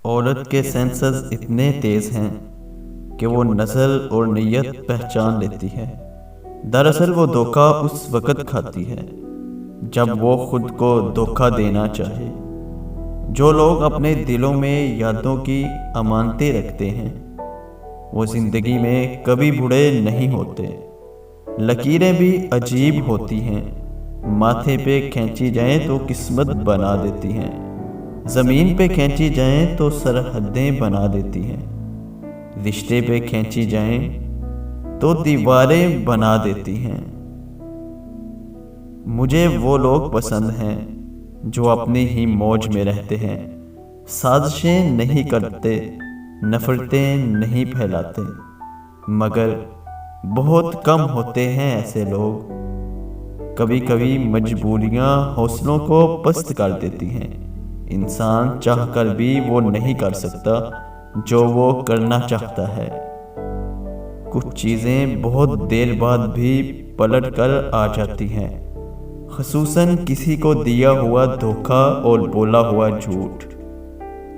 عورت کے سینسز اتنے تیز ہیں کہ وہ نسل اور نیت پہچان لیتی ہے۔ دراصل وہ دھوکہ اس وقت کھاتی ہے جب وہ خود کو دھوکہ دینا چاہے۔ جو لوگ اپنے دلوں میں یادوں کی امانتیں رکھتے ہیں وہ زندگی میں کبھی بوڑھے نہیں ہوتے۔ لکیریں بھی عجیب ہوتی ہیں، ماتھے پہ کھینچی جائیں تو قسمت بنا دیتی ہیں، زمین پہ کھینچی جائیں تو سرحدیں بنا دیتی ہیں، رشتے پہ کھینچی جائیں تو دیواریں بنا دیتی ہیں۔ مجھے وہ لوگ پسند ہیں جو اپنی ہی موج میں رہتے ہیں، سازشیں نہیں کرتے، نفرتیں نہیں پھیلاتے، مگر بہت کم ہوتے ہیں ایسے لوگ۔ کبھی کبھی مجبوریاں حوصلوں کو پست کر دیتی ہیں، انسان چاہ کر بھی وہ نہیں کر سکتا جو وہ کرنا چاہتا ہے۔ کچھ چیزیں بہت دیر بعد بھی پلٹ کر آ جاتی ہیں، خصوصاً کسی کو دیا ہوا دھوکہ اور بولا ہوا جھوٹ۔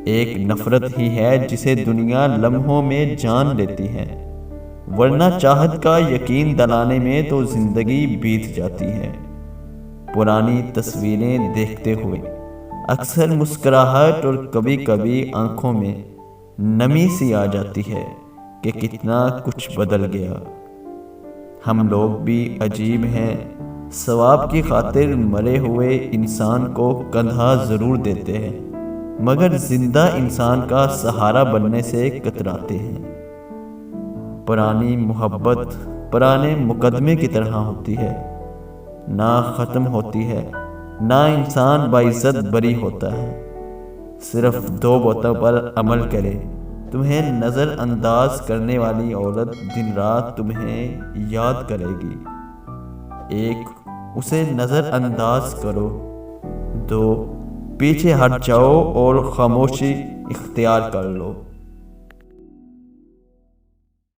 ایک نفرت ہی ہے جسے دنیا لمحوں میں جان لیتی ہے، ورنہ چاہت کا یقین دلانے میں تو زندگی بیت جاتی ہے۔ پرانی تصویریں دیکھتے ہوئے اکثر مسکراہٹ اور کبھی کبھی آنکھوں میں نمی سی آ جاتی ہے کہ کتنا کچھ بدل گیا۔ ہم لوگ بھی عجیب ہیں، ثواب کی خاطر مرے ہوئے انسان کو کندھا ضرور دیتے ہیں، مگر زندہ انسان کا سہارا بننے سے کتراتے ہیں۔ پرانی محبت پرانے مقدمے کی طرح ہوتی ہے، نہ ختم ہوتی ہے، نہ انسان باعزت بری ہوتا ہے۔ صرف دو باتوں پر عمل کرے، تمہیں نظر انداز کرنے والی عورت دن رات تمہیں یاد کرے گی۔ ایک، اسے نظر انداز کرو۔ دو، پیچھے ہٹ جاؤ اور خاموشی اختیار کر لو۔